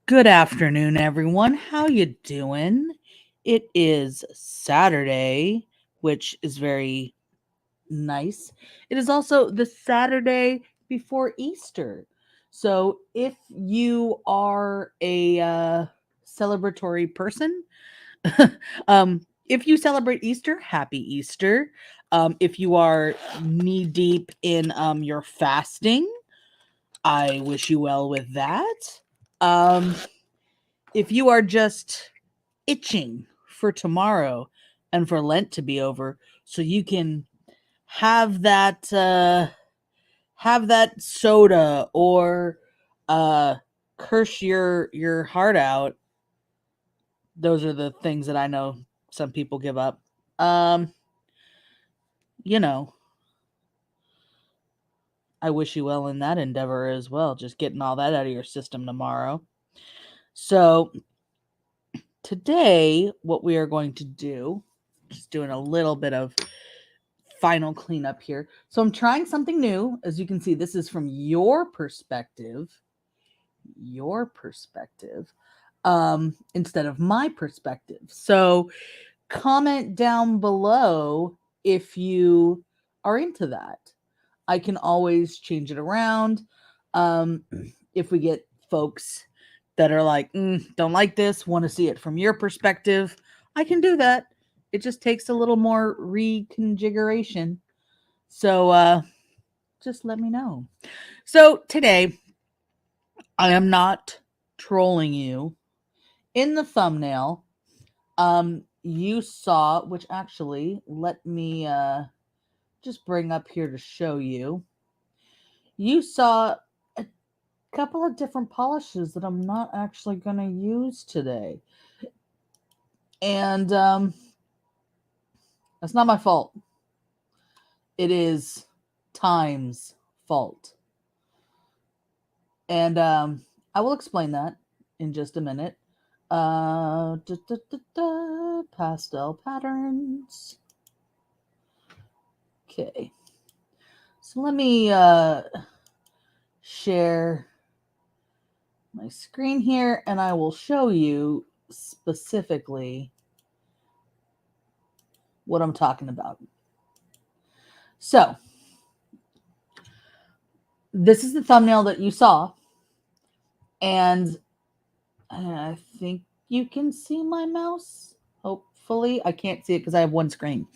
Good afternoon, everyone. How you doing? It is Saturday, which is very nice. It is also the Saturday before Easter. So if you are a celebratory person, if you celebrate Easter, happy Easter. If you are knee deep in your fasting, I wish you well with that. Um, if you are just itching for tomorrow and for Lent to be over so you can have that soda or uh curse your heart out. Those are the things that I know some people give up. Um you know, I wish you well in that endeavor as well, just getting all that out of your system tomorrow. So, today what we are going to do, just doing a little bit of final cleanup here. So I'm trying something new. As you can see, this is from your perspective, instead of my perspective. So comment down below if you are into that. I can always change it around. Um, if we get folks that are like, don't like this, want to see it from your perspective, I can do that. It just takes a little more reconfiguration. So just let me know. So today I am not trolling you. In the thumbnail, you saw, which actually let me just bring up here to show you. You saw a couple of different polishes that I'm not actually going to use today. And that's not my fault. It is time's fault. And I will explain that in just a minute. Pastel patterns. Okay. So let me share my screen here and I will show you specifically what I'm talking about. So, this is the thumbnail that you saw. And I think you can see my mouse. Hopefully, I can't see it because I have one screen.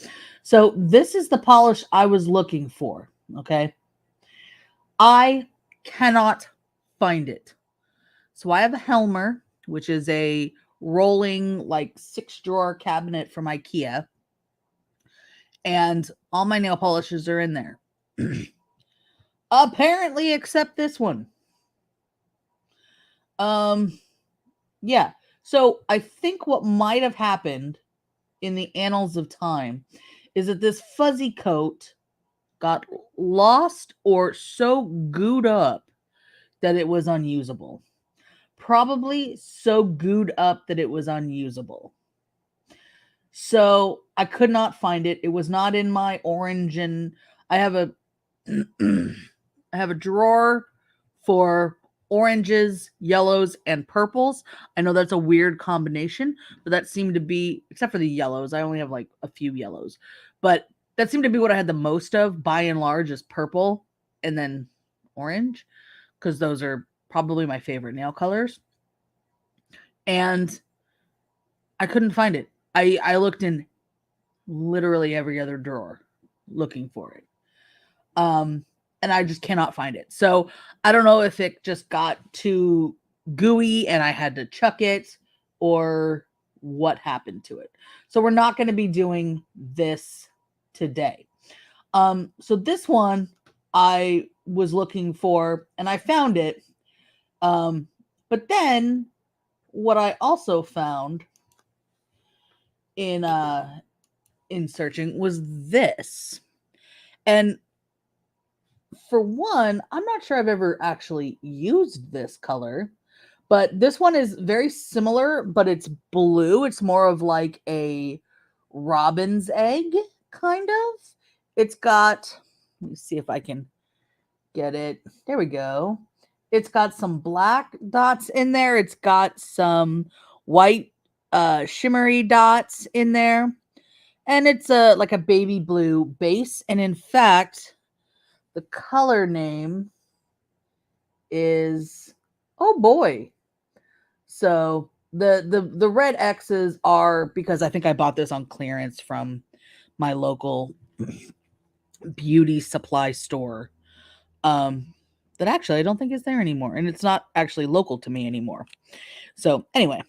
So, this is the polish I was looking for. Okay. I cannot find it. So, I have a Helmer, which is a rolling, like 6-drawer cabinet from IKEA. And all my nail polishes are in there. Apparently, except this one. Yeah. So I think what might have happened in the annals of time is that this fuzzy coat got lost or so gooed up that it was unusable. Probably so gooed up that it was unusable. So I could not find it. It was not in my orange, and I have a I have a drawer for oranges, yellows, and purples. I know that's a weird combination, but that seemed to be, except for the yellows, I only have like a few yellows. But that seemed to be what I had the most of by and large is purple and then orange, because those are probably my favorite nail colors. And I couldn't find it. I looked in literally every other drawer looking for it. Um, and I just cannot find it. So I don't know if it just got too gooey and I had to chuck it or what happened to it. So we're not going to be doing this today. So this one I was looking for and I found it. But then what I also found in searching was this. And for one, I'm not sure I've ever actually used this color, but this one is very similar, but it's blue. It's more of like a robin's egg, kind of. It's got, let me see if I can get it. There we go. It's got some black dots in there. It's got some white shimmery dots in there. And it's a like a baby blue base. And in fact, the color name is, oh boy. So the red X's are, because I think I bought this on clearance from my local beauty supply store. That actually I don't think is there anymore, and it's not actually local to me anymore. So anyway,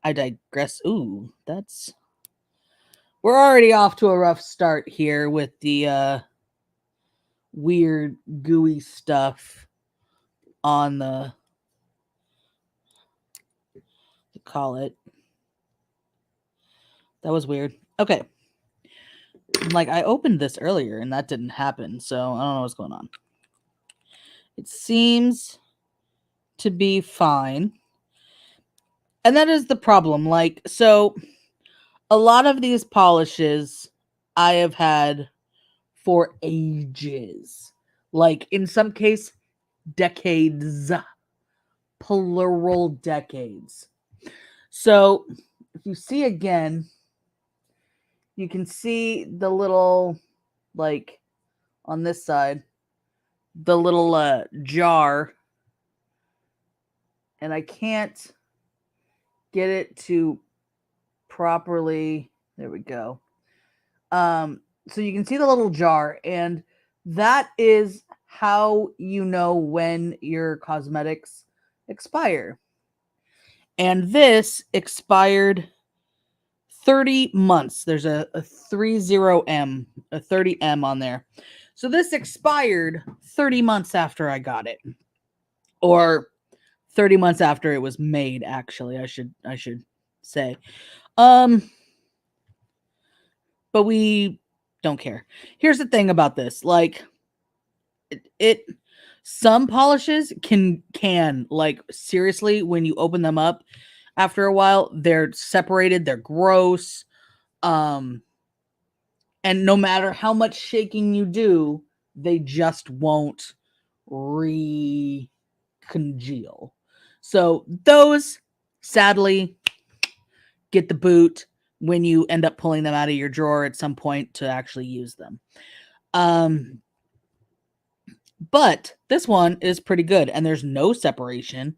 I digress. Ooh, we're already off to a rough start here with the weird gooey stuff on the, call it. That was weird. Okay. Like, I opened this earlier and that didn't happen, so I don't know what's going on. It seems to be fine. And that is the problem. Like, so a lot of these polishes I have had for ages. Like, in some case, decades. Plural decades. So, if you see again, you can see the little, like, on this side, the little jar. And I can't get it to properly. There we go. So you can see the little jar, and that is how you know when your cosmetics expire. And this expired 30 months. There's a 30M, a 30M on there. So this expired 30 months after I got it. Or 30 months after it was made, actually, I should say. But we don't care. Here's the thing about this. Like, it some polishes can like, seriously, when you open them up after a while, they're separated, they're gross. And no matter how much shaking you do, they just won't recongeal. So those, sadly, get the boot when you end up pulling them out of your drawer at some point to actually use them. But this one is pretty good, and there's no separation.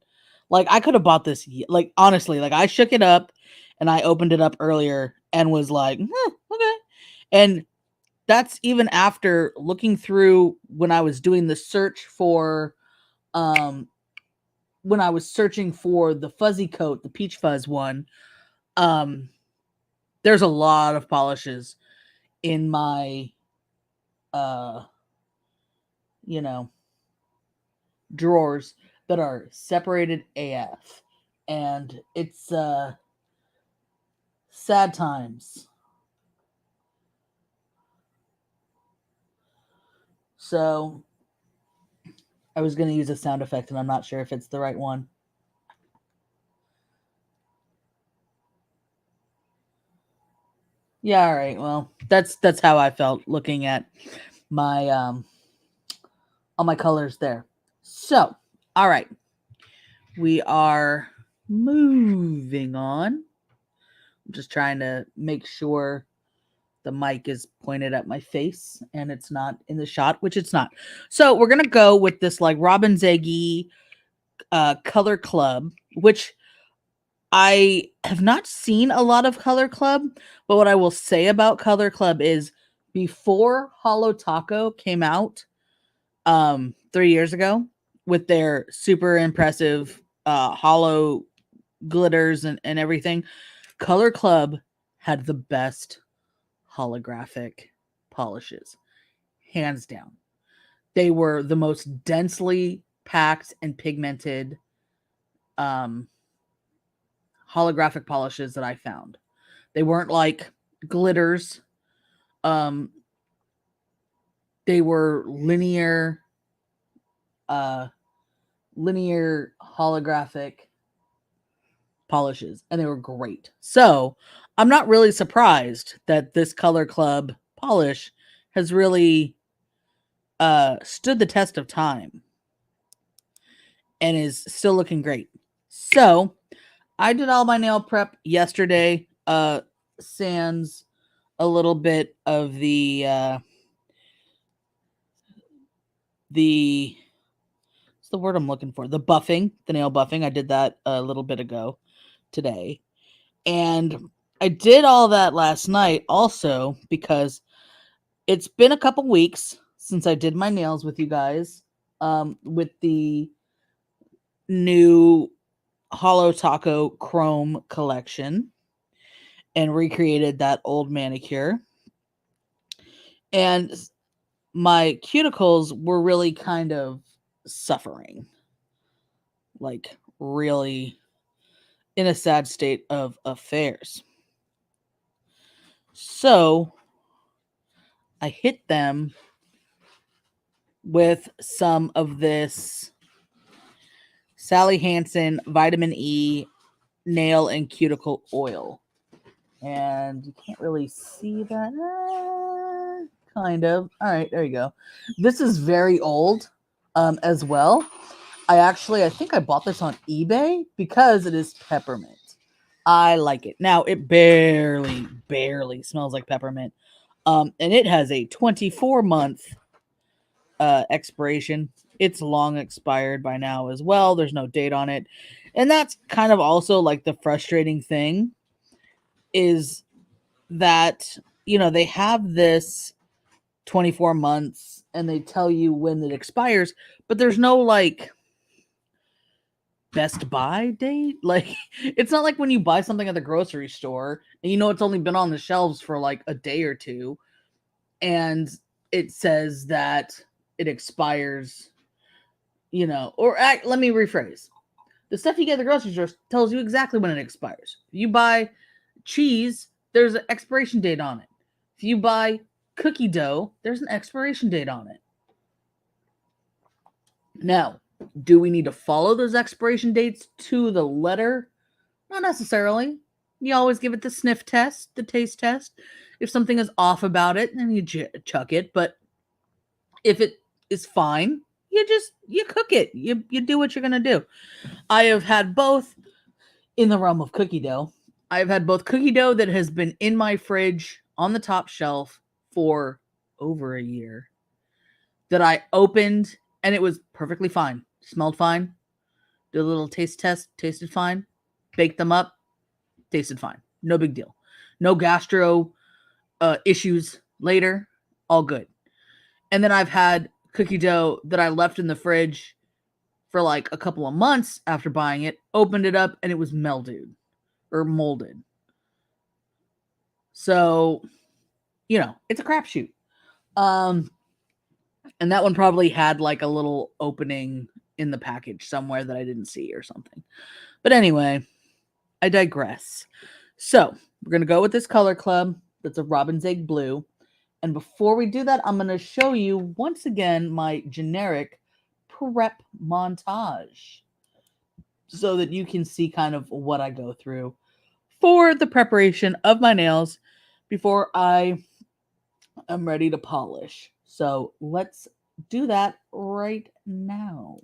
Like, I could have bought this, like, honestly, like, I shook it up and I opened it up earlier and was like, okay. And that's even after looking through when I was doing the search for, when I was searching for the fuzzy coat, the peach fuzz one. There's a lot of polishes in my, drawers that are separated AF. And it's sad times. So I was going to use a sound effect, and I'm not sure if it's the right one. Yeah, all right. Well, that's how I felt looking at my all my colors there. So, all right. We are moving on. I'm just trying to make sure the mic is pointed at my face and it's not in the shot, which it's not. So we're gonna go with this, like, Robin Zeggy Color Club, which I have not seen a lot of Color Club, but what I will say about Color Club is, before Holo Taco came out 3 years ago with their super impressive hollow glitters and everything, Color Club had the best holographic polishes, hands down. They were the most densely packed and pigmented holographic polishes that I found. They weren't like glitters. They were linear holographic polishes, and they were great. So I'm not really surprised that this Color Club polish has really stood the test of time. and is still looking great. So I did all my nail prep yesterday. Sans a little bit of the what's the word I'm looking for? The buffing, the nail buffing. I did that a little bit ago today. And I did all that last night also because it's been a couple weeks since I did my nails with you guys, with the new Hollow Taco Chrome collection and recreated that old manicure. And my cuticles were really kind of suffering, like really in a sad state of affairs. So I hit them with some of this Sally Hansen vitamin E nail and cuticle oil. And you can't really see that. Kind of. All right, there you go. This is very old as well. I think I bought this on eBay because it is peppermint. I like it. Now, it barely smells like peppermint. And it has a 24-month expiration. It's long expired by now as well. There's no date on it. And that's kind of also like the frustrating thing is that, they have this 24 months and they tell you when it expires, but there's no like best buy date. Like, it's not like when you buy something at the grocery store and it's only been on the shelves for like a day or two and it says that it expires, let me rephrase. The stuff you get at the grocery store tells you exactly when it expires. If you buy cheese, there's an expiration date on it. If you buy cookie dough, there's an expiration date on it. Now, do we need to follow those expiration dates to the letter? Not necessarily. You always give it the sniff test, the taste test. If something is off about it, then you chuck it. But if it is fine, you cook it. You do what you're going to do. I have had both in the realm of cookie dough. I've had both cookie dough that has been in my fridge on the top shelf for over a year that I opened and it was perfectly fine. Smelled fine. Did a little taste test, tasted fine. Baked them up, tasted fine. No big deal. No gastro issues later. All good. And then I've had cookie dough that I left in the fridge for like a couple of months after buying it, opened it up, and it was mildewed or molded. So, it's a crapshoot. And that one probably had like a little opening in the package somewhere that I didn't see or something. But anyway, I digress. So we're going to go with this color club. That's a robin's egg blue. And before we do that, I'm going to show you once again my generic prep montage so that you can see kind of what I go through for the preparation of my nails before I am ready to polish. So let's do that right now.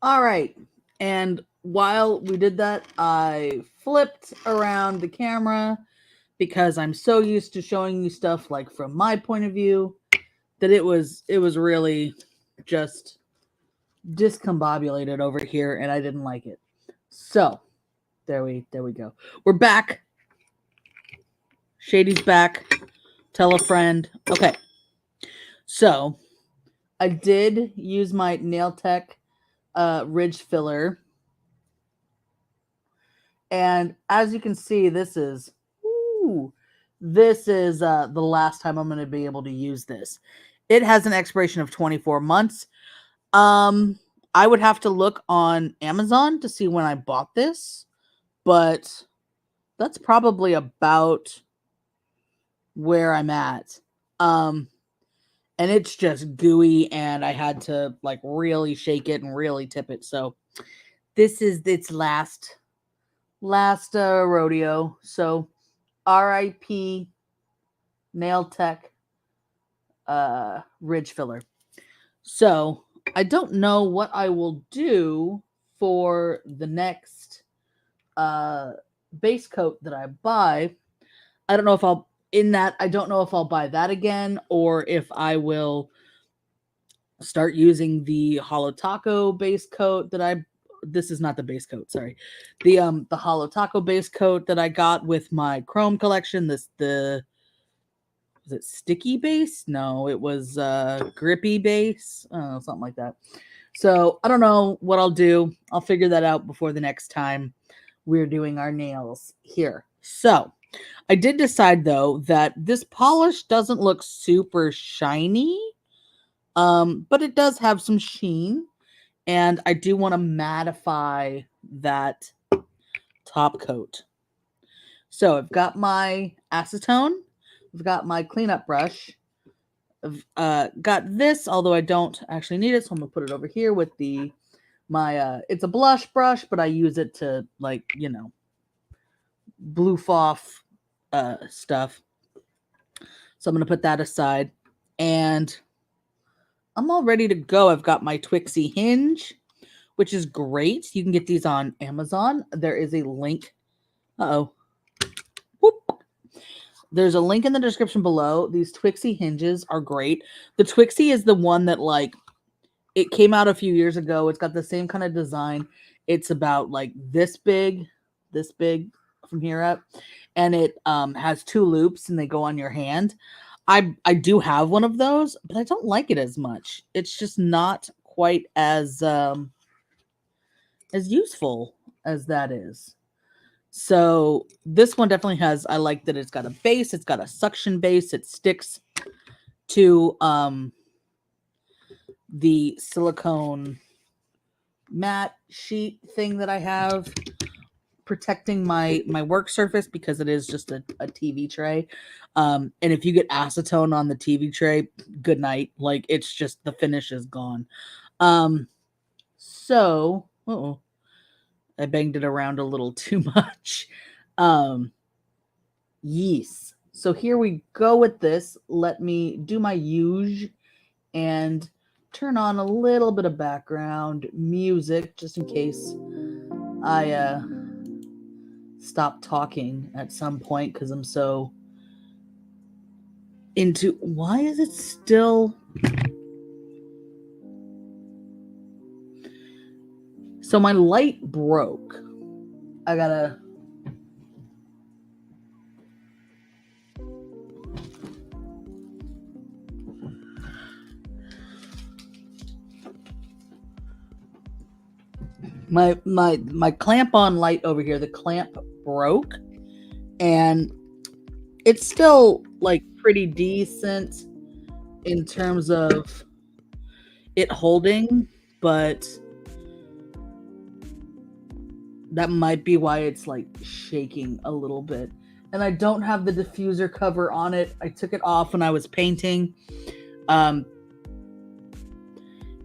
All right. And while we did that, I flipped around the camera because I'm so used to showing you stuff like from my point of view that it was really just discombobulated over here and I didn't like it. So, there we go. We're back. Shady's back. Tell a friend. Okay. So, I did use my Nail Tech ridge filler. And as you can see, this is the last time I'm going to be able to use this. It has an expiration of 24 months. I would have to look on Amazon to see when I bought this, but that's probably about where I'm at. And it's just gooey and I had to like really shake it and really tip it. So this is its last rodeo. So RIP Nail Tech ridge filler. So I don't know what I will do for the next base coat that I buy. I don't know if I'll I don't know if I'll buy that again or if I will start using the Holo Taco base coat that this is not the base coat, sorry. The Holo Taco base coat that I got with my Chrome collection. Was it sticky base? No, it was grippy base. Something like that. So I don't know what I'll do. I'll figure that out before the next time we're doing our nails here. So I did decide though that this polish doesn't look super shiny, but it does have some sheen, and I do want to mattify that top coat. So I've got my acetone, I've got my cleanup brush, I've got this, although I don't actually need it, so I'm gonna put it over here with my it's a blush brush, but I use it to like, bloof off stuff. So I'm gonna put that aside, and I'm all ready to go. I've got my Twixie hinge, which is great. You can get these on Amazon. There is a link. Whoop. There's a link in the description below. These Twixie hinges are great. The Twixie is the one that like it came out a few years ago. It's got the same kind of design. It's about like this big from here up, and it has two loops and they go on your hand. I do have one of those, but I don't like it as much. It's just not quite as useful as that is. So this one definitely has, I like that it's got a base, it's got a suction base, it sticks to the silicone matte sheet thing that I have protecting my work surface because it is just a TV tray. And if you get acetone on the TV tray, good night. Like it's just the finish is gone. So I banged it around a little too much. Yes. So here we go with this. Let me do my huge and turn on a little bit of background music just in case I stop talking at some point because I'm so into. Why is it still? So my light broke. I gotta. My clamp on light over here, the clamp broke, and it's still like pretty decent in terms of it holding, but that might be why it's like shaking a little bit. And I don't have the diffuser cover on it. I took it off when I was painting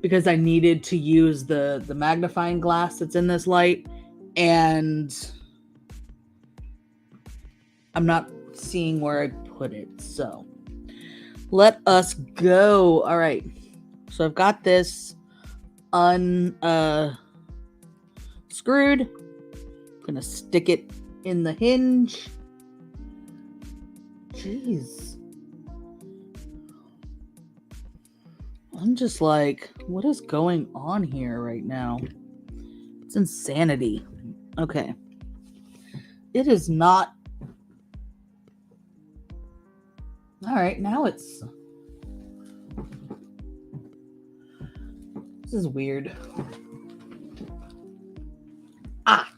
because I needed to use the magnifying glass that's in this light, and I'm not seeing where I put it. So let us go. All right. So I've got this screwed. I'm gonna stick it in the hinge. Jeez. I'm just like, what is going on here right now? It's insanity. Okay. It is not. All right, now it's. This is weird. Ah.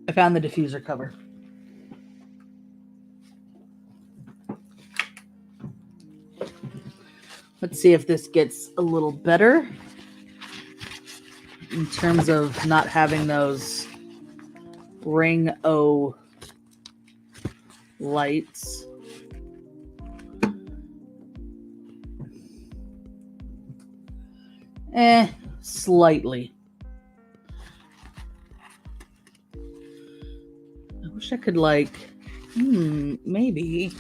I found the diffuser cover. Let's see if this gets a little better in terms of not having those ring O lights. Slightly. I wish I could maybe.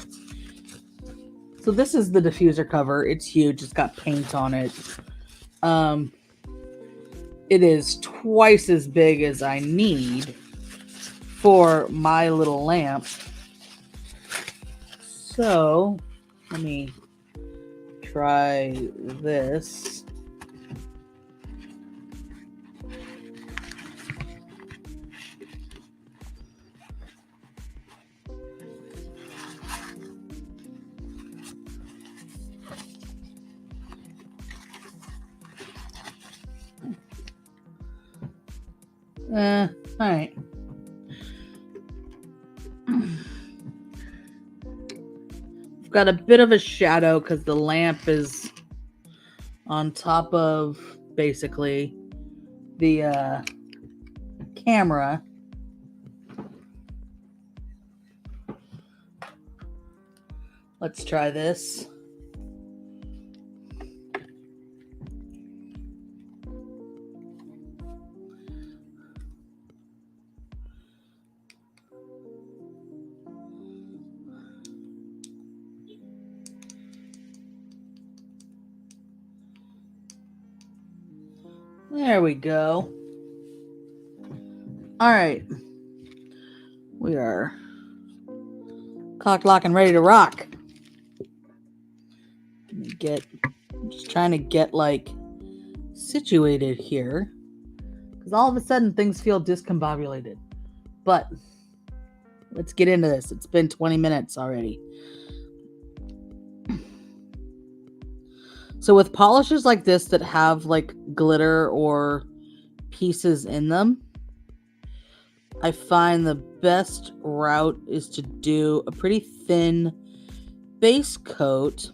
So this is the diffuser cover. It's huge. It's got paint on it. It is twice as big as I need for my little lamp. So let me try this. All right. I've got a bit of a shadow because the lamp is on top of basically the camera. Let's try this. There we go. All right. We are cock, lock, and ready to rock. I'm just trying to get situated here. Because all of a sudden things feel discombobulated. But let's get into this. It's been 20 minutes already. So with polishes like this that have glitter or pieces in them, I find the best route is to do a pretty thin base coat,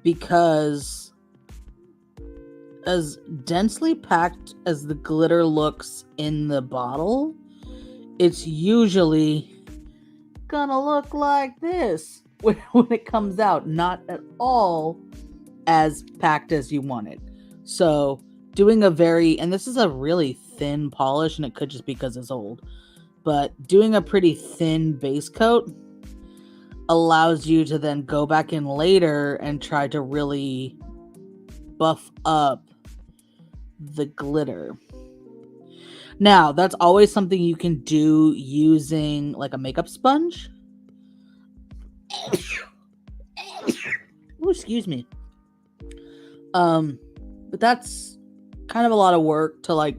because as densely packed as the glitter looks in the bottle, it's usually gonna look like this when it comes out, not at all as packed as you want it. So doing and this is a really thin polish, and it could just be because it's old, but doing a pretty thin base coat allows you to then go back in later and try to really buff up the glitter. Now, that's always something you can do using a makeup sponge. Oh, excuse me. But that's kind of a lot of work to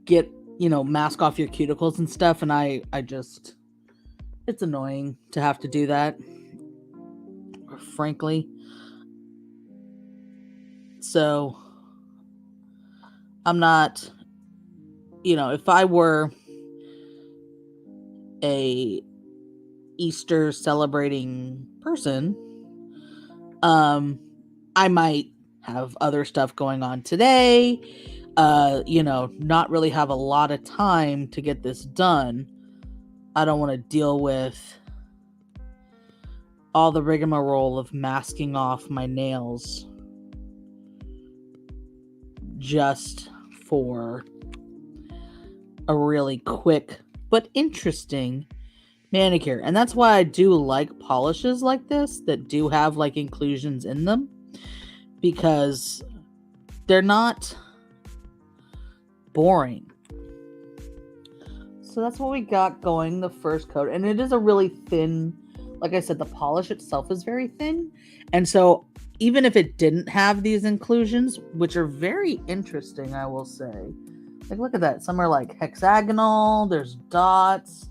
get, mask off your cuticles and stuff, and I just, it's annoying to have to do that, frankly. So I'm not, if I were a Easter celebrating person, I might have other stuff going on today, not really have a lot of time to get this done. I don't want to deal with all the rigmarole of masking off my nails just for a really quick but interesting Manicure. And that's why I do like polishes like this that do have like inclusions in them, because they're not boring. So that's what we got going, the first coat. And it is a really thin, like I said, the polish itself is very thin. And so even if it didn't have these inclusions, which are very interesting, I will say. Like, look at that. Some are like hexagonal, there's dots,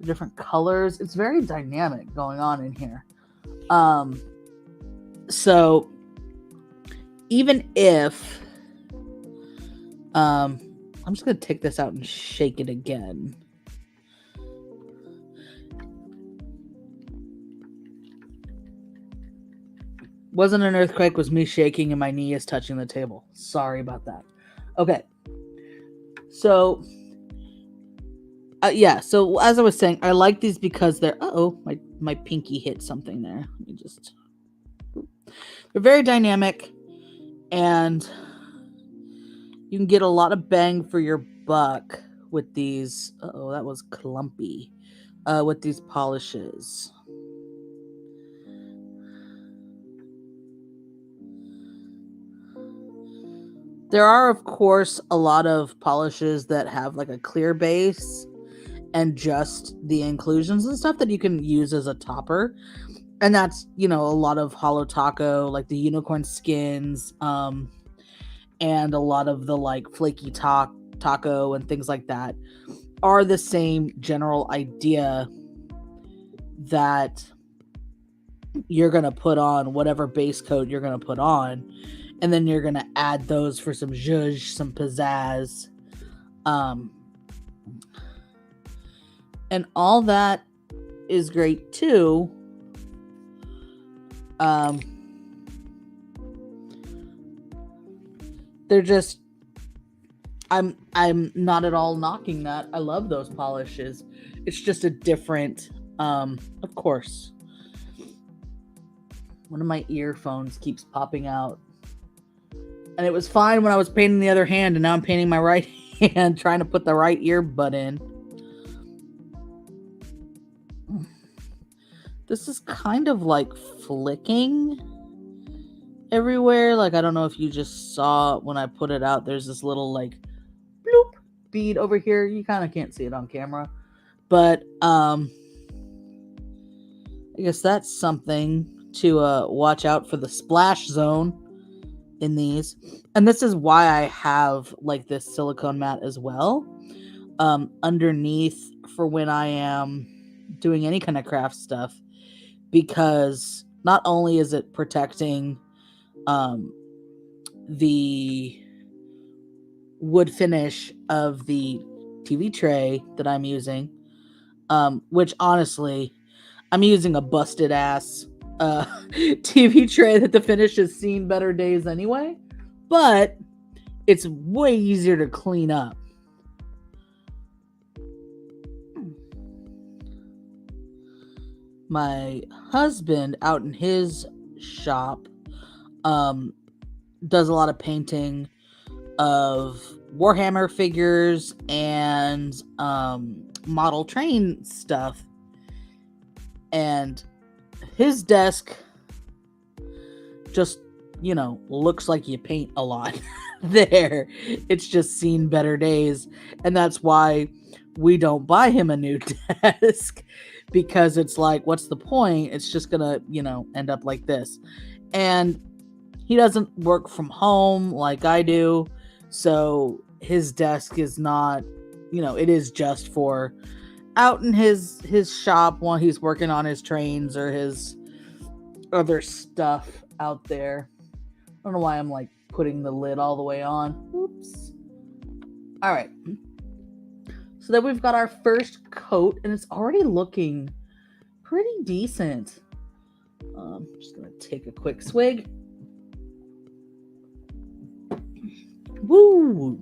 different colors. It's very dynamic going on in here. So even if I'm just gonna take this out and shake it again. Wasn't an earthquake, was me shaking and my knee is touching the table. Sorry about that. Okay. So yeah, so as I was saying, I like these because they're my pinky hit something there. Let me just, they're very dynamic, and you can get a lot of bang for your buck with these. Oh, that was clumpy. With these polishes. There are, of course, a lot of polishes that have like a clear base and just the inclusions and stuff that you can use as a topper. And that's, a lot of Holo Taco, like the unicorn skins, and a lot of the like flaky taco and things like that are the same general idea, that you're going to put on whatever base coat you're going to put on, and then you're going to add those for some zhuzh, some pizzazz, and all that is great too. They're just, I'm not at all knocking that. I love those polishes. It's just a different, of course. One of my earphones keeps popping out. And it was fine when I was painting the other hand, and now I'm painting my right hand, trying to put the right earbud in. This is kind of like flicking everywhere. Like, I don't know if you just saw when I put it out, there's this little like bloop bead over here. You kind of can't see it on camera, but I guess that's something to watch out for, the splash zone in these. And this is why I have like this silicone mat as well, underneath for when I am doing any kind of craft stuff, because not only is it protecting the wood finish of the TV tray that I'm using, which honestly, I'm using a busted ass TV tray that the finish has seen better days anyway, but it's way easier to clean up. My husband out in his shop does a lot of painting of Warhammer figures and model train stuff, and his desk just looks like you paint a lot there. It's just seen better days, and that's why we don't buy him a new desk, because it's like, what's the point? It's just gonna end up like this. And he doesn't work from home like I do, so his desk is not, it is just for out in his shop while he's working on his trains or his other stuff out there. I don't know why I'm like putting the lid all the way on. Oops. All right. So then we've got our first coat, and it's already looking pretty decent. I'm just going to take a quick swig. Woo!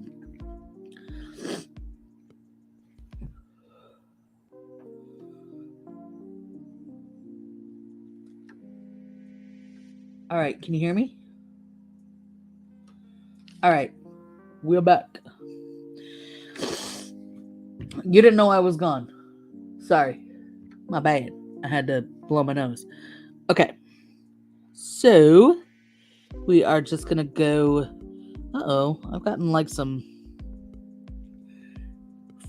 All right, can you hear me? All right, we're back. You didn't know I was gone. Sorry. My bad. I had to blow my nose. Okay. So we are just gonna go. Uh-oh, I've gotten like some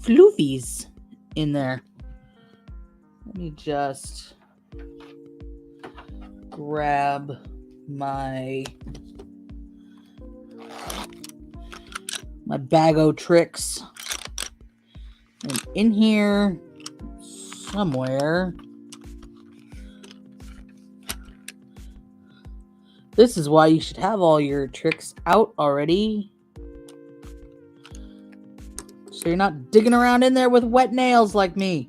floofies in there. Let me just grab my bag o' tricks. And in here somewhere. This is why you should have all your tricks out already. So you're not digging around in there with wet nails like me.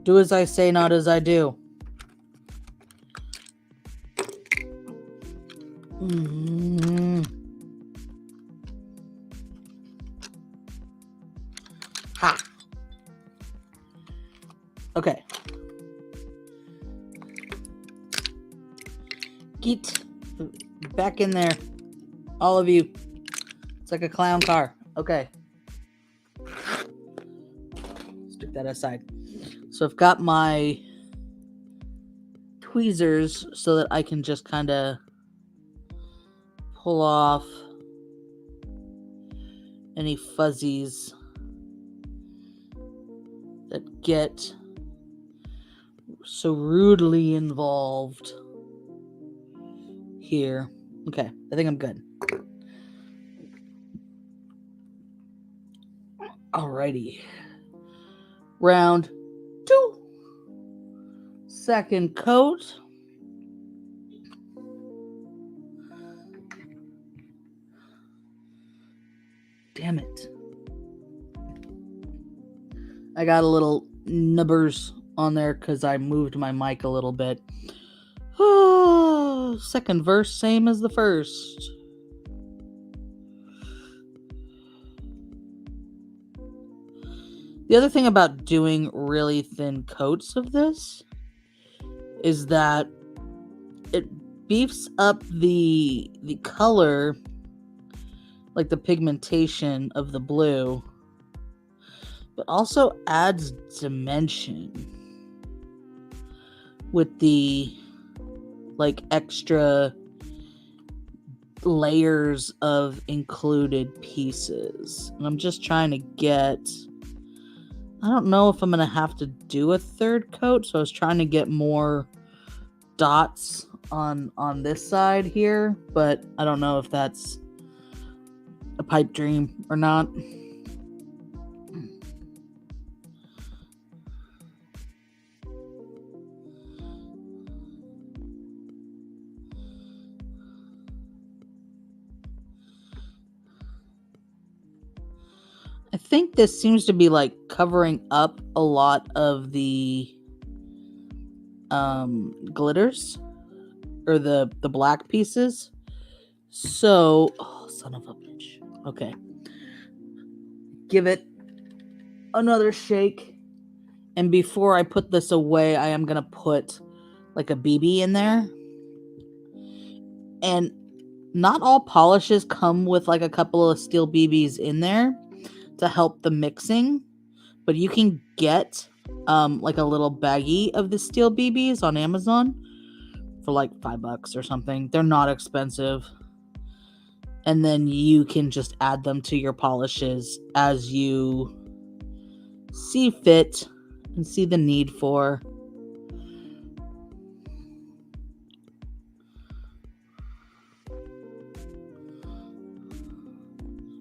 Do as I say, not as I do. Ha. Okay. Get back in there. All of you. It's like a clown car. Okay. Stick that aside. So I've got my tweezers so that I can just kind of pull off any fuzzies that get so rudely involved here. Okay, I think I'm good. Alrighty. Round 2. Second coat. Damn it. I got a little nubbers on there because I moved my mic a little bit. Second verse, same as the first. The other thing about doing really thin coats of this is that it beefs up the color, like the pigmentation of the blue, but also adds dimension with the like extra layers of included pieces. And I'm just trying to get, I don't know if I'm going to have to do a third coat, so I was trying to get more dots on this side here, but I don't know if that's a pipe dream or not. I think this seems to be like covering up a lot of the glitters or the black pieces. So, oh, son of a bitch. Okay. Give it another shake. And before I put this away, I am going to put like a BB in there. And not all polishes come with like a couple of steel BBs in there to help the mixing, but you can get like a little baggie of the steel BBs on Amazon for like $5 or something. They're not expensive. And then you can just add them to your polishes as you see fit and see the need for.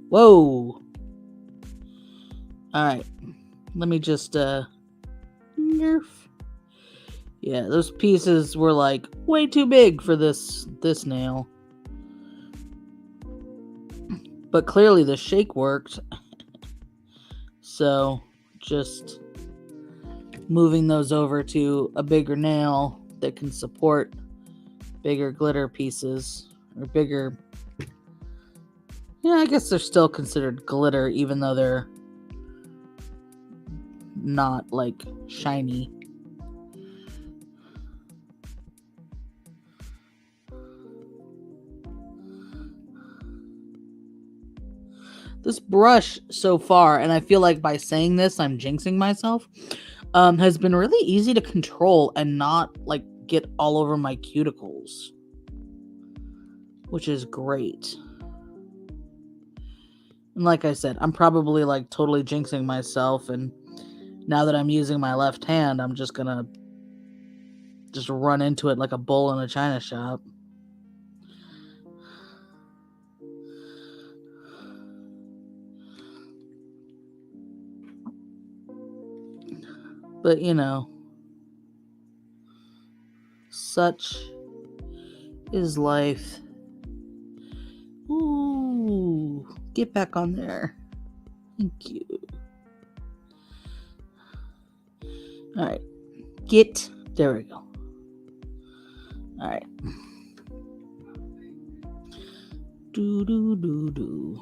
Whoa. All right. Let me just nerf. Yeah, those pieces were like way too big for this nail. But clearly the shake worked. So just moving those over to a bigger nail that can support bigger glitter pieces or bigger. Yeah, I guess they're still considered glitter even though they're not like shiny. This brush so far, and I feel like by saying this, I'm jinxing myself. has been really easy to control and not like get all over my cuticles, which is great. And like I said, I'm probably like totally jinxing myself, and now that I'm using my left hand, I'm just gonna just run into it like a bull in a china shop. But you know, such is life. Ooh, get back on there. Thank you. All right, there we go. All right. Do.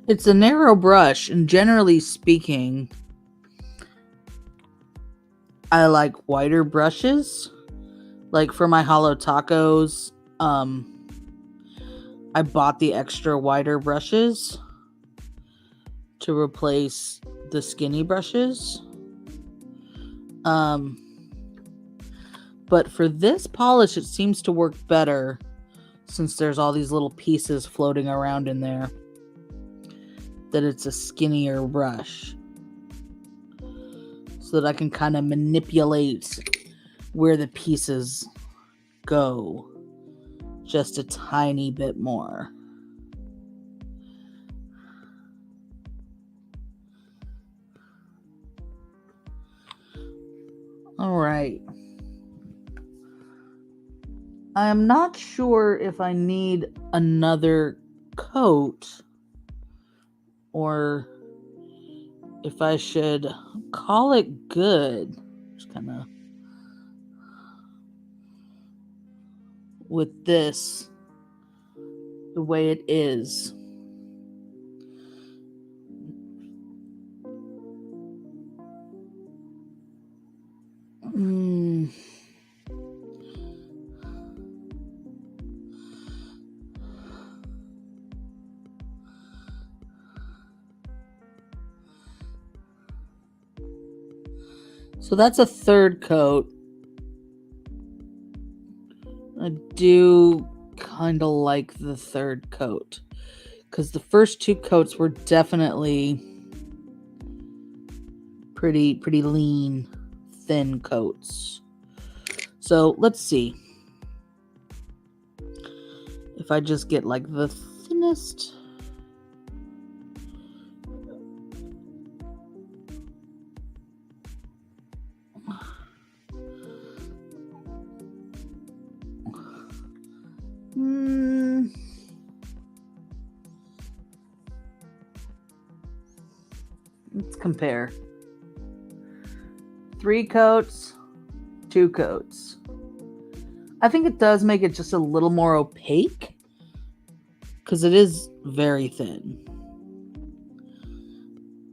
It's a narrow brush, and generally speaking, I like wider brushes. Like for my hollow tacos, I bought the extra wider brushes to replace the skinny brushes. But for this polish, it seems to work better since there's all these little pieces floating around in there, that it's a skinnier brush, so that I can kind of manipulate where the pieces go just a tiny bit more. All right. I am not sure if I need another coat or if I should call it good. Just kind of with this the way it is. So that's a third coat. I do kind of like the third coat because the first two coats were definitely pretty lean, thin coats. So let's see if I just get like the thinnest. Let's compare. 3 coats, 2 coats. I think it does make it just a little more opaque because it is very thin.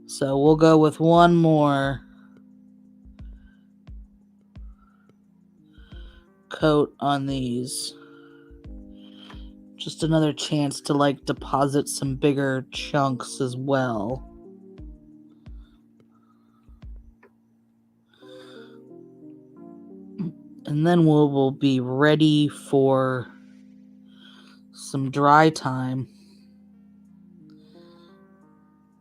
So we'll go with one more coat on these. Just another chance to like deposit some bigger chunks as well. And then we'll be ready for some dry time.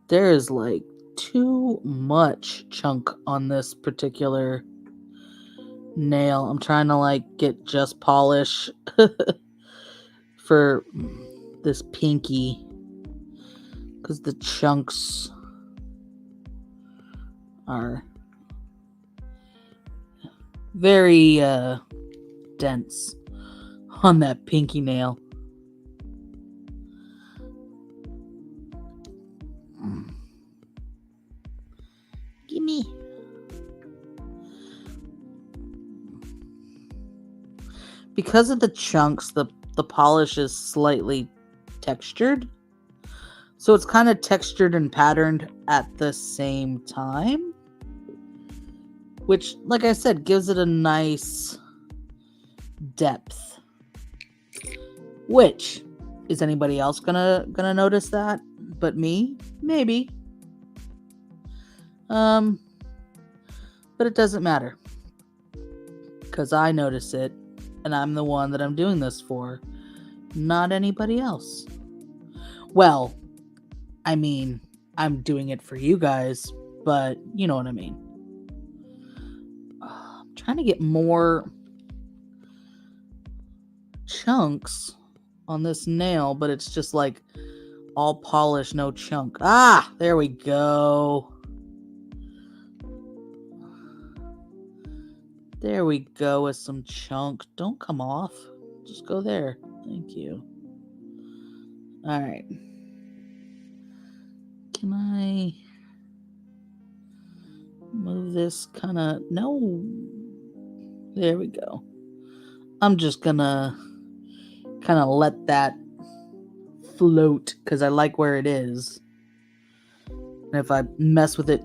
There is like too much chunk on this particular nail. I'm trying to like get just polish for this pinky because the chunks are very dense on that pinky nail. Gimme. Because of the chunks, the polish is slightly textured. So it's kind of textured and patterned at the same time, which, like I said, gives it a nice depth. Which, is anybody else gonna notice that? But me, maybe. But it doesn't matter. Because I notice it, and I'm the one that I'm doing this for, not anybody else. Well, I mean, I'm doing it for you guys, but you know what I mean. I'm trying to get more chunks on this nail, but it's just like all polish, no chunk. Ah, there we go. There we go with some chunk. Don't come off. Just go there. Thank you. All right. Can I move this kind of... No. There we go. I'm just gonna kind of let that float because I like where it is. And if I mess with it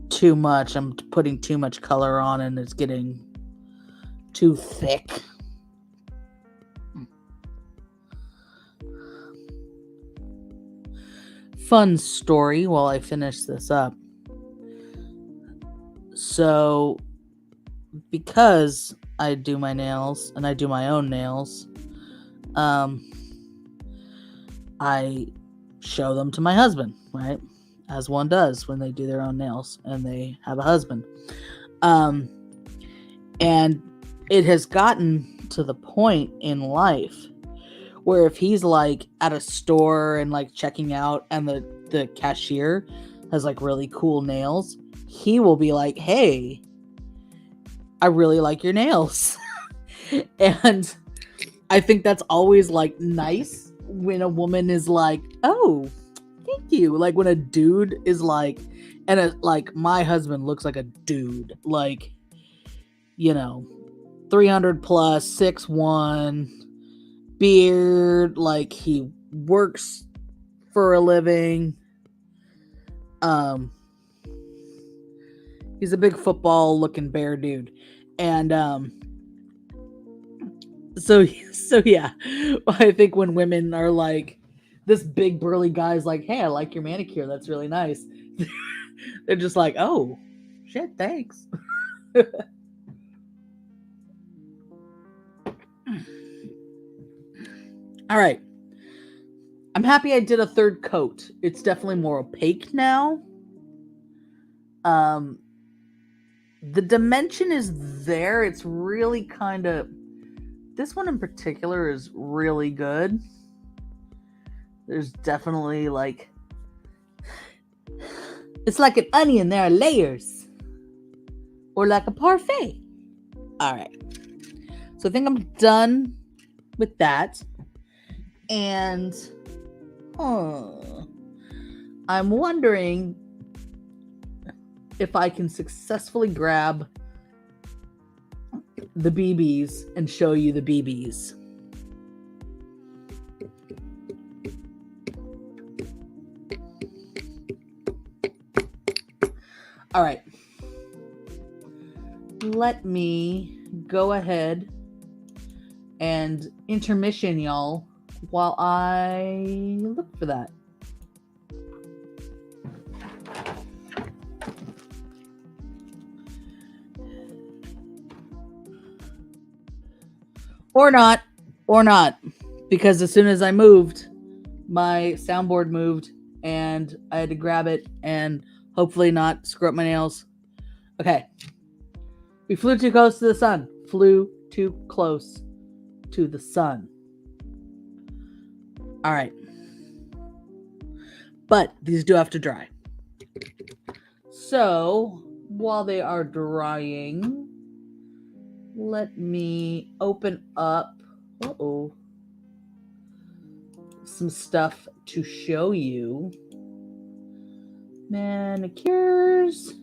too much, I'm putting too much color on and it's getting too thick. Fun story while I finish this up. So, because I do my nails and I do my own nails, I show them to my husband, right? As one does when they do their own nails and they have a husband. And it has gotten to the point in life where if he's like at a store and like checking out and the cashier has like really cool nails, he will be like, hey, I really like your nails. And I think that's always like nice when a woman is like, oh, thank you. Like when a dude is like, and like my husband looks like a dude, like, you know, 300 plus, 6'1", beard, like he works for a living. He's a big football looking bear dude. And so yeah, I think when women are like, this big burly guy's like, hey, I like your manicure, that's really nice. They're just like, oh shit, thanks. All right, I'm happy I did a third coat. It's definitely more opaque now. The dimension is there. It's really kind of, this one in particular is really good. There's definitely like, it's like an onion. There are layers, or like a parfait. All right, so I think I'm done with that. And I'm wondering if I can successfully grab the BBs and show you the BBs. All right. Let me go ahead and intermission y'all while I look for that. Or not, because as soon as I moved, my soundboard moved and I had to grab it and hopefully not screw up my nails. Okay. We flew too close to the sun. Flew too close to the sun. All right. But these do have to dry. So while they are drying, let me open up some stuff to show you. Manicures.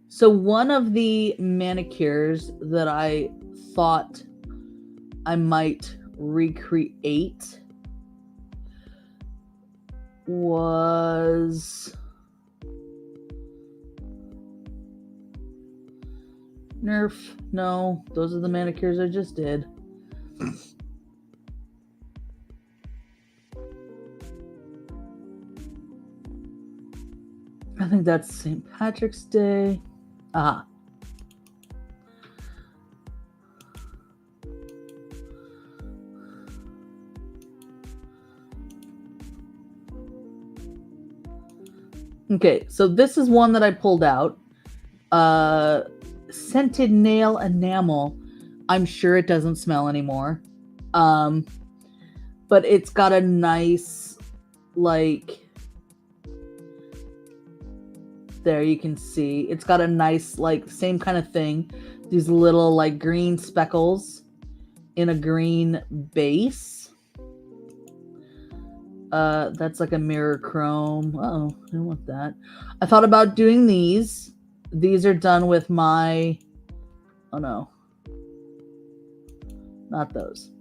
So one of the manicures that I thought I might recreate was Nerf. No, those are the manicures I just did. think that's St. Patrick's Day. Ah. Okay, so this is one that I pulled out. Scented nail enamel. I'm sure it doesn't smell anymore. But it's got a nice, like, there you can see. It's got a nice, like, same kind of thing. These little, like, green speckles in a green base. That's like a mirror chrome. Oh, I don't want that. I thought about doing these. These are done with my, oh no, not those.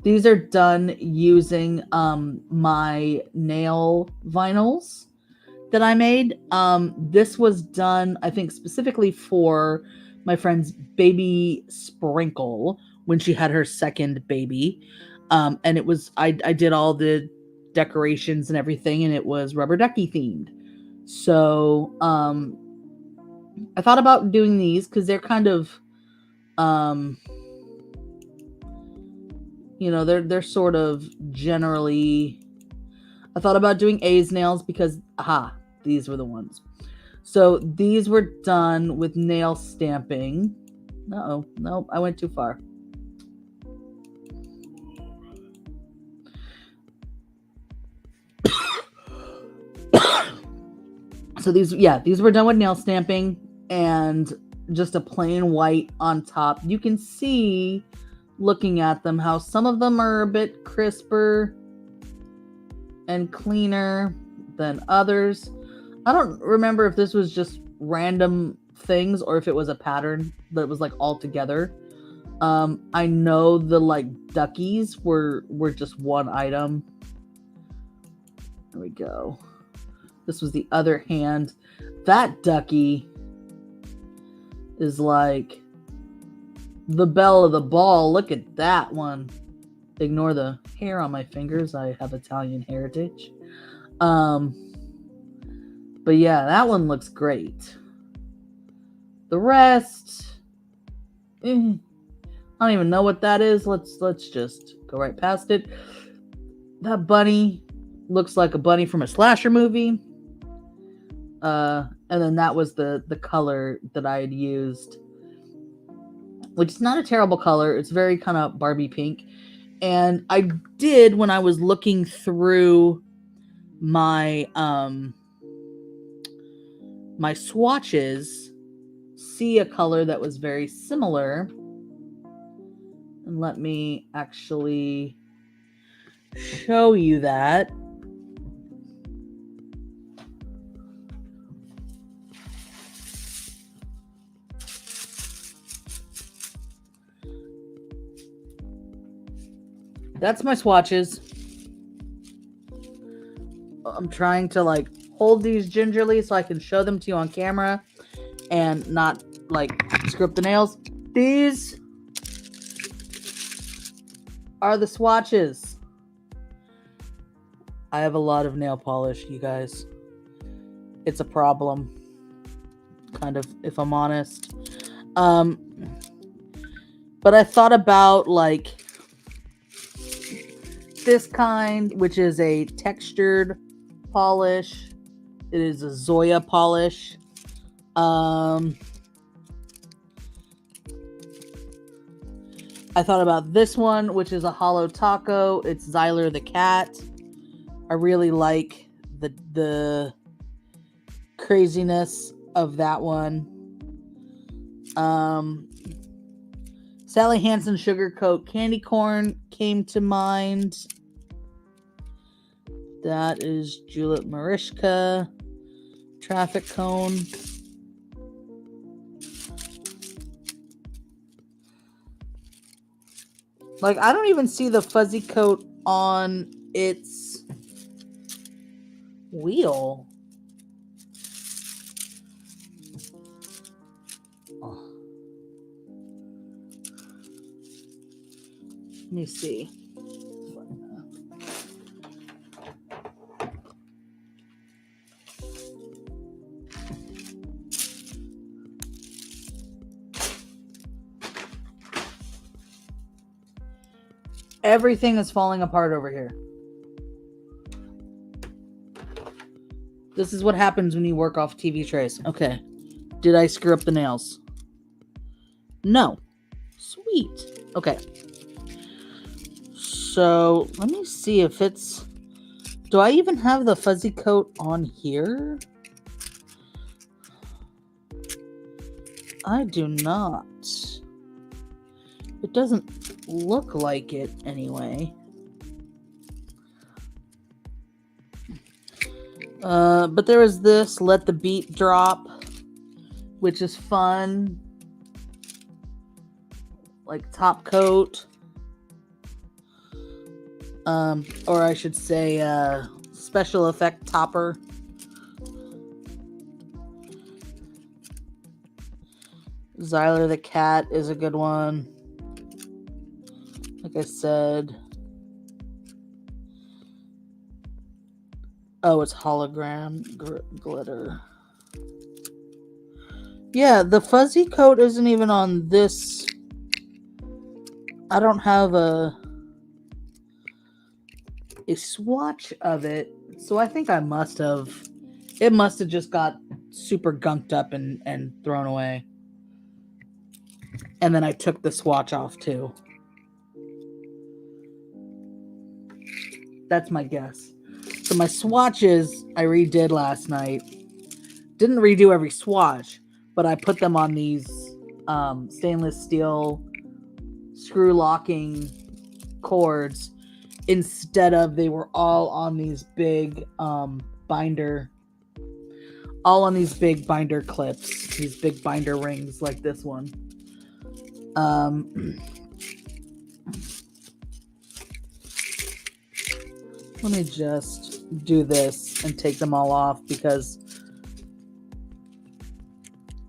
These are done using my nail vinyls that I made. This was done, I think, specifically for my friend's baby Sprinkle when she had her second baby. And it was, I did all the decorations and everything, and it was rubber ducky themed. So I thought about doing these because they're kind of, you know, they're sort of generally. I thought about doing A's nails because, these were the ones. So these were done with nail stamping. Uh-oh, nope, I went too far. So these were done with nail stamping and just a plain white on top. You can see, looking at them, how some of them are a bit crisper and cleaner than others. I don't remember if this was just random things or if it was a pattern that was like all together. I know the like duckies were just one item. There we go. This was the other hand. That ducky is like the belle of the ball. Look at that one. Ignore the hair on my fingers. I have Italian heritage. But yeah, that one looks great. The rest, I don't even know what that is. Let's just go right past it. That bunny looks like a bunny from a slasher movie. And then that was the color that I had used, which is not a terrible color. It's very kind of Barbie pink. And I did, when I was looking through my my swatches, see a color that was very similar. And let me actually show you that. That's my swatches. I'm trying to like hold these gingerly so I can show them to you on camera and not like screw up the nails. These are the swatches. I have a lot of nail polish, you guys. It's a problem, kind of, if I'm honest. But I thought about like this kind, which is a textured polish. It is a Zoya polish. I thought about this one, which is a hollow taco. It's Xyler the cat. I really like the craziness of that one. Sally Hansen Sugarcoat Candy Corn came to mind. That is Julep Marishka Traffic Cone. Like, I don't even see the fuzzy coat on its wheel. Oh. Let me see. Everything is falling apart over here. This is what happens when you work off TV trays. Okay. Did I screw up the nails? No. Sweet. Okay. So, let me see if it's... Do I even have the fuzzy coat on here? I do not. It doesn't look like it anyway. But there is this Let the Beat Drop, which is fun. Like top coat. Or I should say, special effect topper. Zyler the Cat is a good one. Like I said. Oh, it's hologram glitter. Yeah, the fuzzy coat isn't even on this. I don't have a swatch of it, so I think I must have. It must have just got super gunked up and thrown away. And then I took the swatch off too. That's my guess. So my swatches I redid last night. Didn't redo every swatch, but I put them on these stainless steel screw locking cords instead of they were all on these big binder clips, these big binder rings like this one. Let me just do this and take them all off because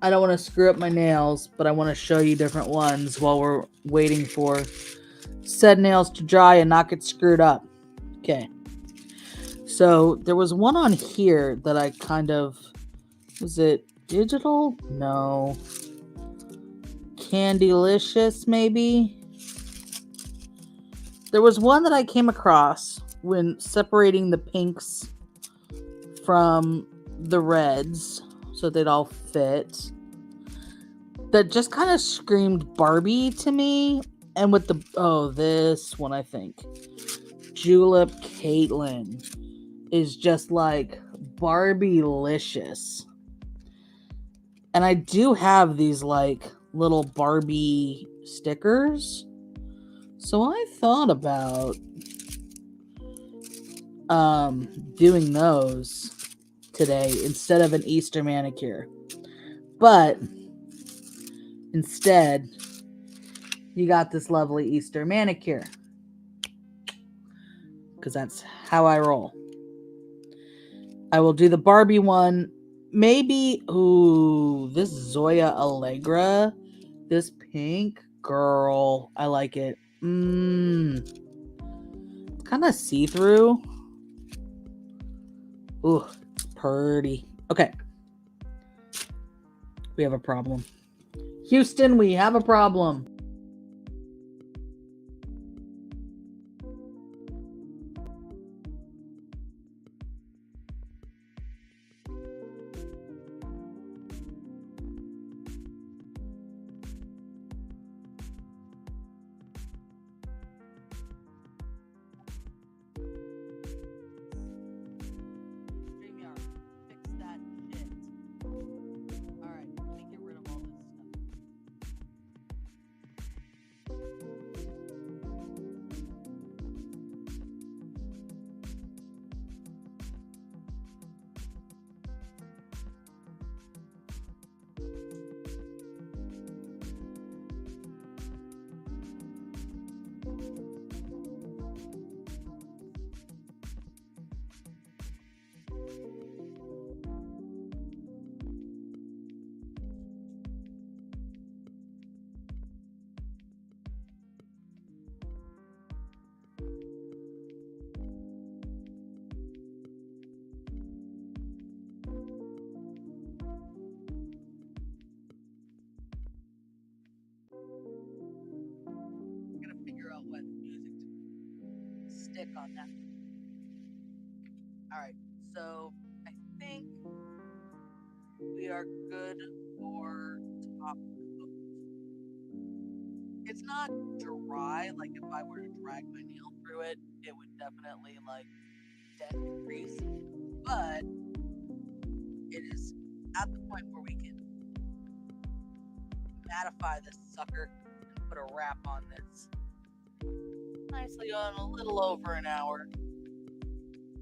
I don't want to screw up my nails, but I want to show you different ones while we're waiting for said nails to dry and not get screwed up. Okay. So there was one on here that I kind of... Was it digital? No. Candylicious, maybe? There was one that I came across when separating the pinks from the reds so they'd all fit. That just kind of screamed Barbie to me. And with the... Oh, this one, I think. Julep Caitlin is just like Barbie-licious. And I do have these like little Barbie stickers. So I thought about doing those today instead of an Easter manicure. But instead, you got this lovely Easter manicure. Because that's how I roll. I will do the Barbie one. Maybe, ooh, this Zoya Allegra. This pink. Girl, I like it. Kind of see-through. Ooh, it's pretty. Okay. We have a problem. Houston, we have a problem. stick on that. Alright, so I think we are good for top coat. It's not dry, like if I were to drag my nail through it, it would definitely like dent the crease, but it is at the point where we can mattify this sucker and put a wrap on this. Nicely on a little over an hour.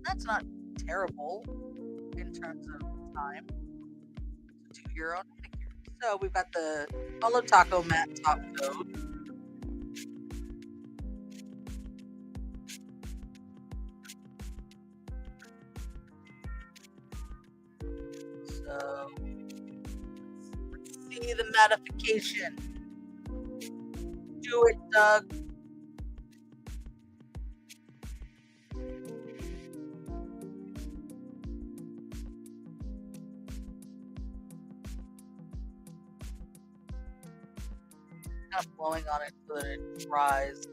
That's not terrible in terms of time to do your own manicure. So we've got the Holo Taco matte top coat. So let's see the mattification. Do it, Doug. Kind of blowing on it so that it dries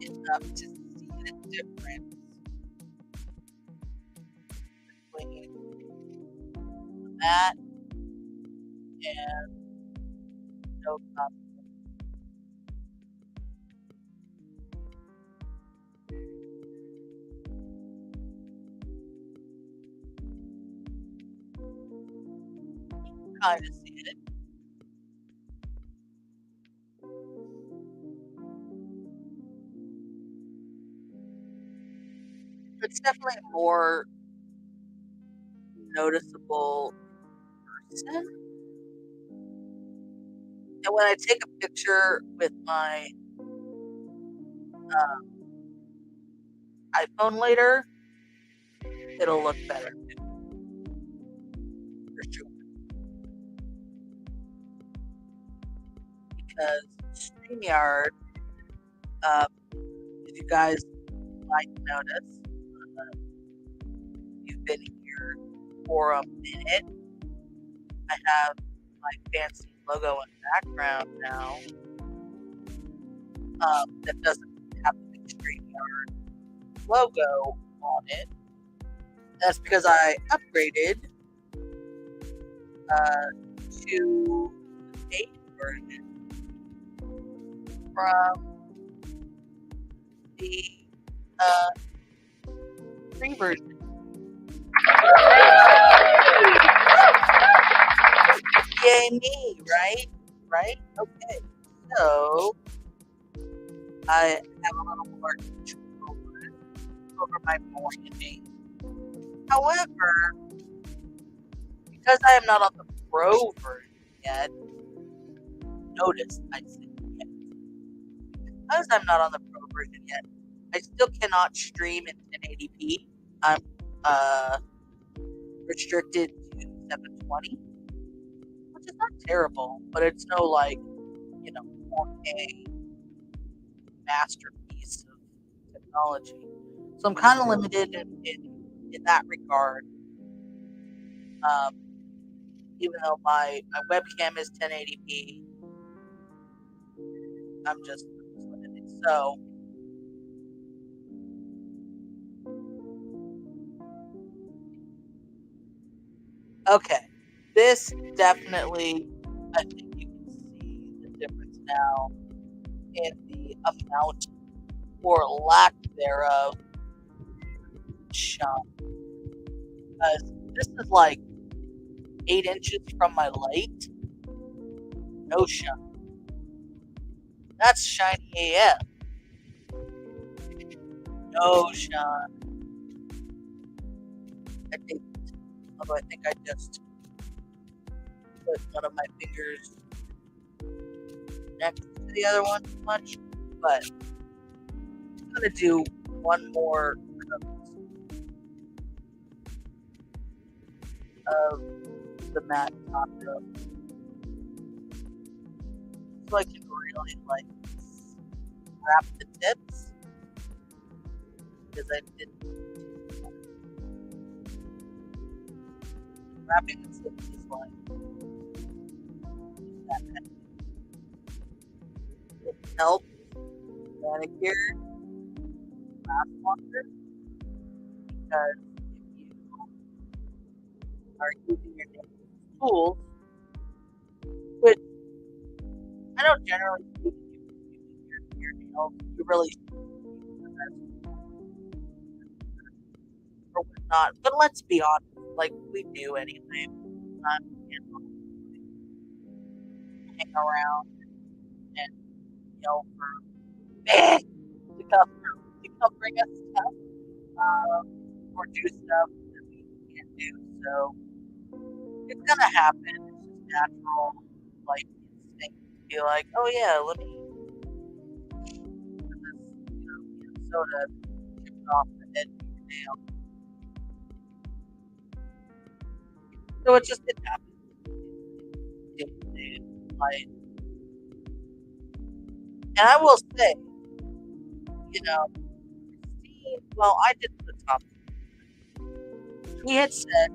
enough to see the difference between the matte and no top. Kind of see it. It's definitely more noticeable in person. And when I take a picture with my iPhone later, it'll look better too, for sure. Because StreamYard, if you guys might notice, you've been here for a minute. I have my fancy logo in the background now that doesn't have the big StreamYard logo on it. That's because I upgraded to the paid version from the free version. Yay me, right? Right? Okay. So I have a little more control over my branding. However, because I am not on the pro version yet, notice I said yet. Because I'm not on the pro version yet, I still cannot stream in 1080p. I'm restricted to 720, which is not terrible, but it's no like, 4K masterpiece of technology. So I'm kind of limited in that regard. Even though my webcam is 1080p, I'm just limited. So okay, this definitely, I think you can see the difference now in the amount or lack thereof shine. Because this is like 8 inches from my light, no shine. That's shiny AF. No shine. Although I think I just put one of my fingers next to the other one too much, but I'm gonna do one more coat of the matte top coat, so I can really like wrap the tips, because I didn't. Wrapping the tips is like that. help Manicure last longer, because if you are using your nails as tools, which I don't generally see you using your nails, you really shouldn't use them as or whatnot. But let's be honest, like we do anyway. Hang around and yell for me to come bring us stuff, or do stuff that we can't do. So it's gonna happen. It's just natural, like instinct to be like, oh yeah, let me put this, soda chipping off the edge of your nail. So it happens. Like, and I will say, Christine, well, I did the top. She had said,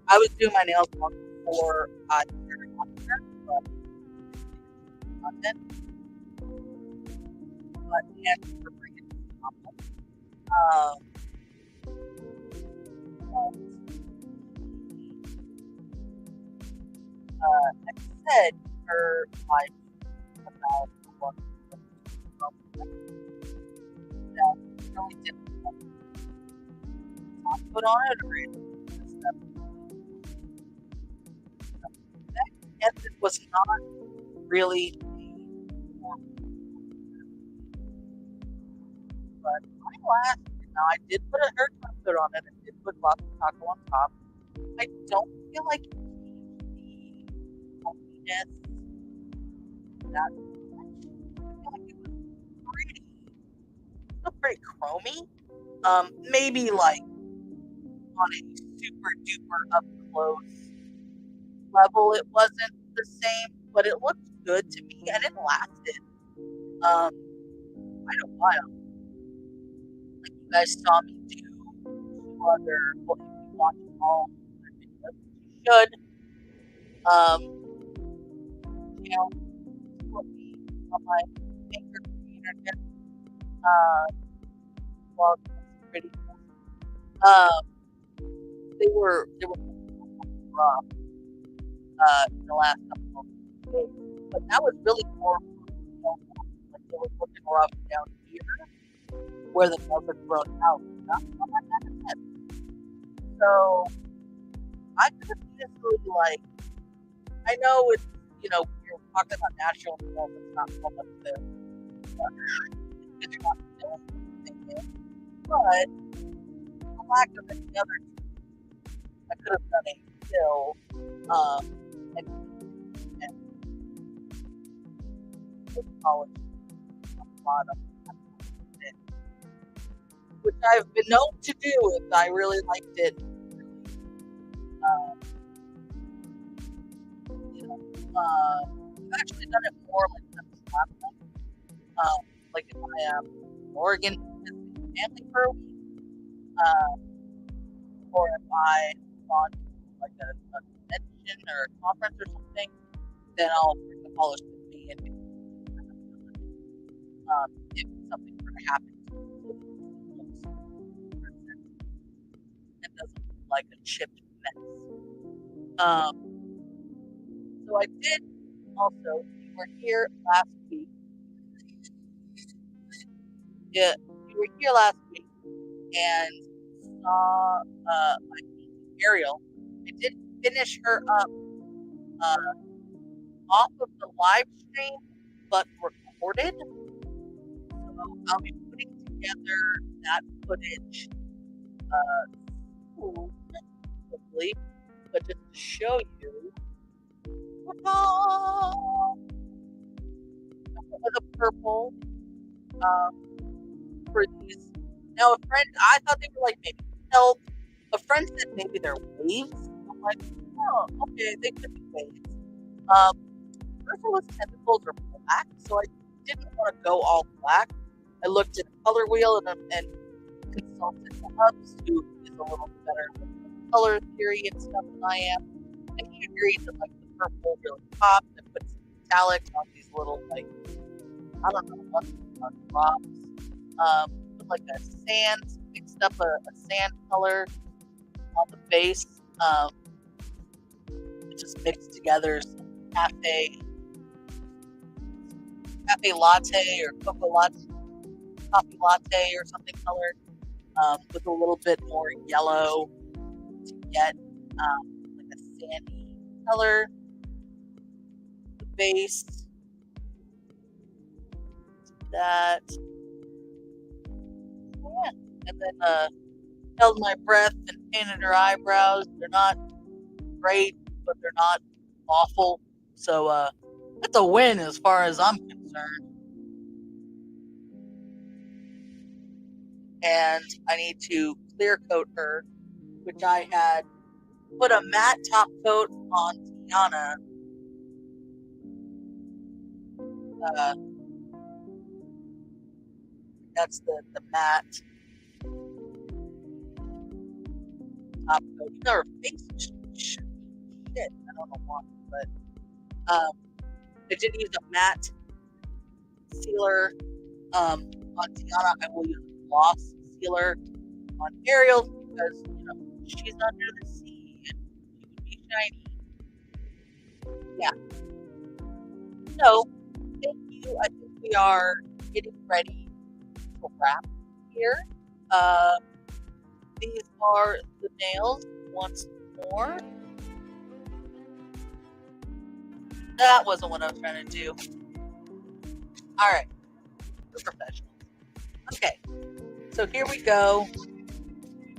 I was doing my nails long before I started watching her, but content. But thank you for bringing this up. I said her life about what that really didn't put on it or anything. That it was not really but my last, I did put a hair chocolate on it. I did put lots of chocolate on top. I don't feel like the hominess that much. I feel like it was still pretty chromy. Maybe like on a super duper up close level, it wasn't the same, but it looked good to me and it lasted quite a while. Like you guys saw me do 2 other, well, if you watch all my videos, you should. Put me on my finger creator tip. Well, it's pretty cool. They were rough in the last couple of days, but that was really more like they were looking rough down here where the nails had grown out. Not so much at the tip. So I could easily like, I know it's, you're talking about natural nails, it's not so much the but for lack of any other, I could have done a fill and polish on the bottom, which I've been known to do if I really liked it. I've actually done it more like like if I am in Oregon visiting family for a week, or if I want like a convention or a conference or something, then I'll bring the polish with me and if something were to happen it doesn't look like a chipped mess. So I did also, you were here last week. Yeah, you were here last week and saw my niece Ariel. I did finish her up off of the live stream, but recorded. So I'll be putting together that footage hopefully, but just to show you the purple for these. Now a friend, I thought they were like maybe help. A friend said maybe they're waves. I'm like, oh, okay, they could be waves. Ursula's tentacles are black, so I didn't want to go all black. I looked at Color Wheel and consulted the Hubs, who is a little better color theory and stuff than I am. And he agreed that like the purple really popped and put some metallics on these little like I don't know what drops. With like a sand mixed up a sand color on the base. It just mixed together some cafe latte or coffee latte or something colored with a little bit more yellow to get like a sandy color. The base, that, yeah, and then held my breath and painted her eyebrows. They're not great, but they're not awful. So that's a win as far as I'm concerned. And I need to clear coat her, which I had put a matte top coat on Tiana. That's the matte top coat. You know, her face is shit. I don't know why, but I did use a matte sealer on Tiana. I will use a gloss sealer on Ariel because you know she's under the sea and she would be shiny. Yeah. So thank you. I think we are getting ready to wrap here. These are the nails once more. That wasn't what I was trying to do. All right, we're professionals. Okay, so here we go.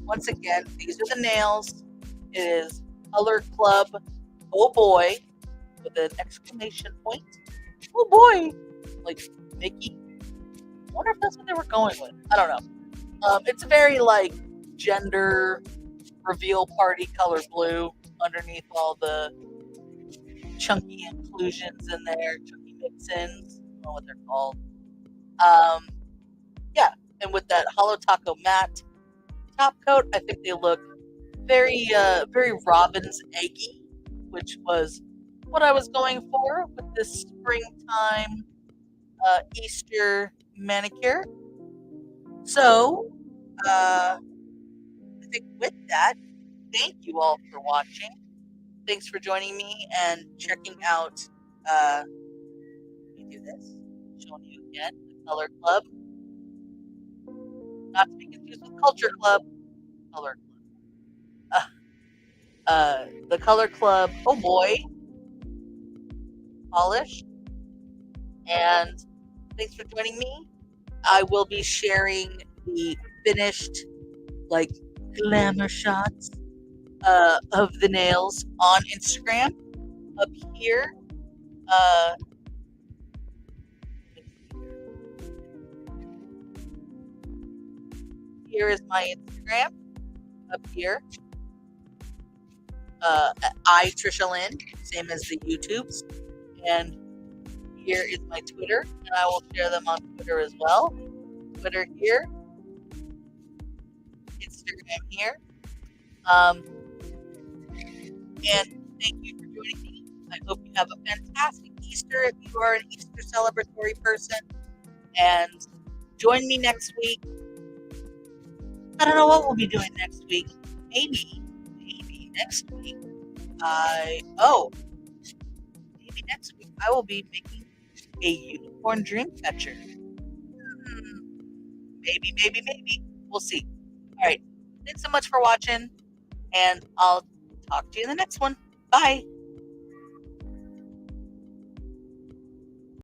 Once again, these are the nails. It is Color Club. Oh boy, with an exclamation point. Oh boy, like Mickey. I wonder if that's what they were going with. I don't know. It's very like gender reveal party color blue underneath all the chunky inclusions in there, chunky mix-ins. I don't know what they're called. Yeah, and with that Hollow Taco matte top coat, I think they look very, very Robin's eggy, which was what I was going for with this springtime Easter manicure. So, I think with that, thank you all for watching. Thanks for joining me and checking out. Let me do this. Showing you again the Color Club. Not to be confused with Culture Club. Color Club. The Color Club. Oh boy. Polish. And thanks for joining me. I will be sharing the finished, like, glamour shots of the nails on Instagram. Up here, here is my Instagram. Up here, I TrishaLyn, same as the YouTubes, and here is my Twitter, and I will share them on Twitter as well. Twitter here, Instagram here. And thank you for joining me. I hope you have a fantastic Easter if you are an Easter celebratory person. And join me next week. I don't know what we'll be doing next week. Maybe next week. Maybe next week I will be making a unicorn dream catcher. Maybe. We'll see. All right. Thanks so much for watching, and I'll talk to you in the next one. Bye.